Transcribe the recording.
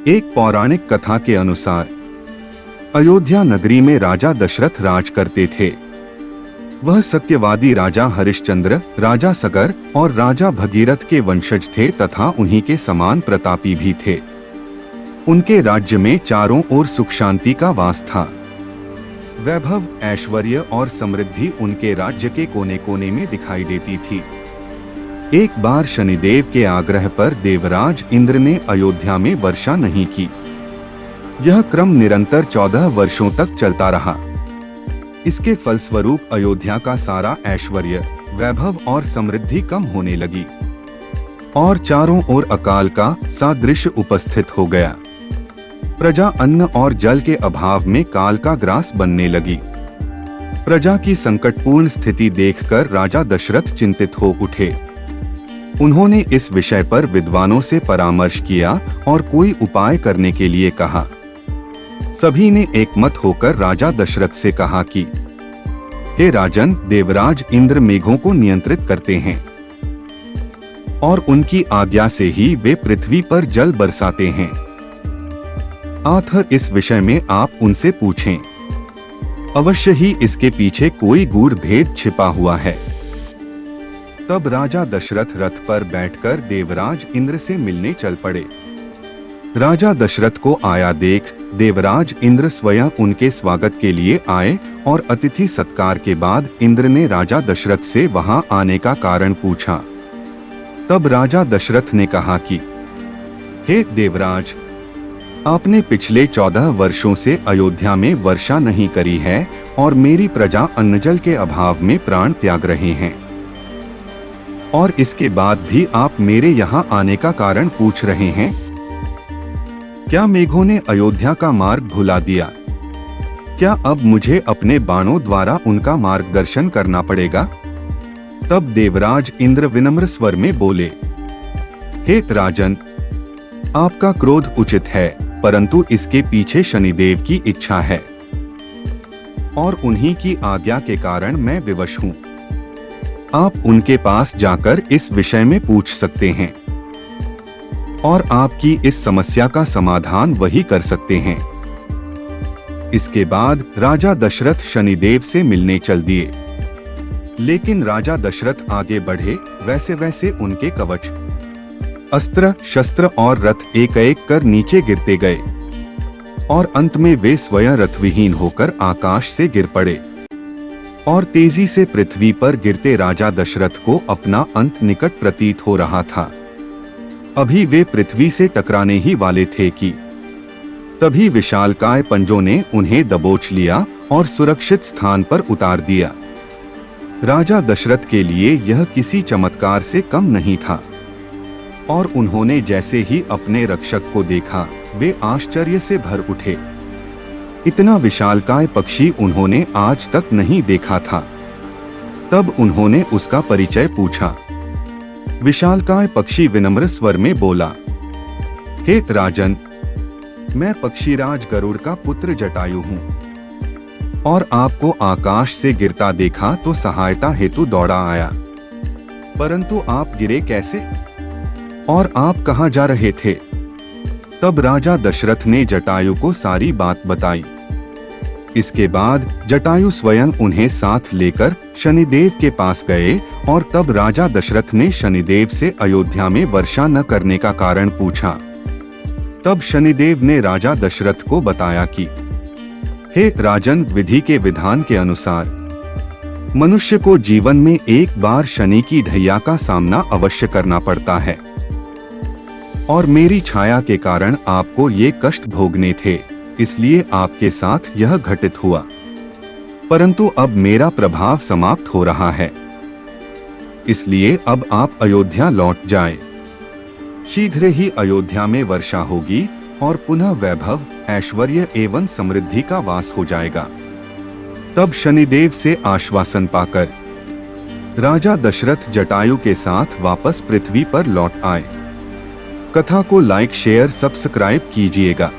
एक पौराणिक कथा के अनुसार अयोध्या नगरी में राजा दशरथ राज करते थे। वह सत्यवादी राजा हरिश्चंद्र, राजा सगर और राजा भगीरथ के वंशज थे तथा उन्हीं के समान प्रतापी भी थे। उनके राज्य में चारों ओर सुख शांति का वास था। वैभव, ऐश्वर्य और समृद्धि उनके राज्य के कोने कोने में दिखाई देती थी। एक बार शनिदेव के आग्रह पर देवराज इंद्र ने अयोध्या में वर्षा नहीं की। यह क्रम निरंतर 14 वर्षों तक चलता रहा। इसके फलस्वरूप अयोध्या का सारा ऐश्वर्य, वैभव और समृद्धि कम होने लगी और चारों ओर अकाल का सादृश्य उपस्थित हो गया। प्रजा अन्न और जल के अभाव में काल का ग्रास बनने लगी। प्रजा की संकटपूर्ण स्थिति देखकर राजा दशरथ चिंतित हो उठे। उन्होंने इस विषय पर विद्वानों से परामर्श किया और कोई उपाय करने के लिए कहा। सभी ने एकमत होकर राजा दशरथ से कहा कि हे राजन, देवराज इंद्र मेघों को नियंत्रित करते हैं और उनकी आज्ञा से ही वे पृथ्वी पर जल बरसाते हैं। अतः इस विषय में आप उनसे पूछें। अवश्य ही इसके पीछे कोई गूढ़ भेद छिपा हुआ है। तब राजा दशरथ रथ पर बैठकर देवराज इंद्र से मिलने चल पड़े। राजा दशरथ को आया देख देवराज इंद्र स्वयं उनके स्वागत के लिए आए और अतिथि सत्कार के बाद इंद्र ने राजा दशरथ से वहां आने का कारण पूछा। तब राजा दशरथ ने कहा कि हे देवराज, आपने पिछले 14 वर्षों से अयोध्या में वर्षा नहीं करी है और मेरी प्रजा अन्नजल के अभाव में प्राण त्याग रहे हैं, और इसके बाद भी आप मेरे यहाँ आने का कारण पूछ रहे हैं। क्या मेघों ने अयोध्या का मार्ग भुला दिया? क्या अब मुझे अपने बाणों द्वारा उनका मार्गदर्शन करना पड़ेगा? तब देवराज इंद्र विनम्र स्वर में बोले, हे राजन, आपका क्रोध उचित है, परंतु इसके पीछे शनिदेव की इच्छा है और उन्हीं की आज्ञा के कारण मैं विवश हूँ। आप उनके पास जाकर इस विषय में पूछ सकते हैं और आपकी इस समस्या का समाधान वही कर सकते हैं। इसके बाद राजा दशरथ शनिदेव से मिलने चल दिए। लेकिन राजा दशरथ आगे बढ़े वैसे वैसे उनके कवच, अस्त्र शस्त्र और रथ एक एक कर नीचे गिरते गए और अंत में वे स्वयं रथविहीन होकर आकाश से गिर पड़े और तेजी से पृथ्वी पर गिरते राजा दशरथ को अपना अंत निकट प्रतीत हो रहा था। अभी वे पृथ्वी से टकराने ही वाले थे कि तभी विशालकाय पंजों ने उन्हें दबोच लिया और सुरक्षित स्थान पर उतार दिया। राजा दशरथ के लिए यह किसी चमत्कार से कम नहीं था और उन्होंने जैसे ही अपने रक्षक को देखा, वे आश्चर्य से भर उठे। इतना विशालकाय पक्षी उन्होंने आज तक नहीं देखा था। तब उन्होंने उसका परिचय पूछा। विशालकाय पक्षी विनम्र स्वर में बोला, हे राजन, मैं पक्षीराज गरुड़ का पुत्र जटायु हूँ और आपको आकाश से गिरता देखा तो सहायता हेतु दौड़ा आया। परंतु आप गिरे कैसे और आप कहाँ जा रहे थे? तब राजा दशरथ ने जटायु को सारी बात बताई। इसके बाद जटायु स्वयं उन्हें साथ लेकर शनिदेव के पास गए और तब राजा दशरथ ने शनिदेव से अयोध्या में वर्षा न करने का कारण पूछा। तब शनिदेव ने राजा दशरथ को बताया कि हे राजन, विधि के विधान के अनुसार मनुष्य को जीवन में एक बार शनि की ढैया का सामना अवश्य करना पड़ता है और मेरी छाया के कारण आपको ये कष्ट भोगने थे, इसलिए आपके साथ यह घटित हुआ। परंतु अब मेरा प्रभाव समाप्त हो रहा है, इसलिए अब आप अयोध्या लौट जाएं। शीघ्र ही अयोध्या में वर्षा होगी और पुनः वैभव, ऐश्वर्य एवं समृद्धि का वास हो जाएगा। तब शनिदेव से आश्वासन पाकर राजा दशरथ जटायु के साथ वापस पृथ्वी पर लौट आए। कथा को लाइक, शेयर, सब्सक्राइब कीजिएगा।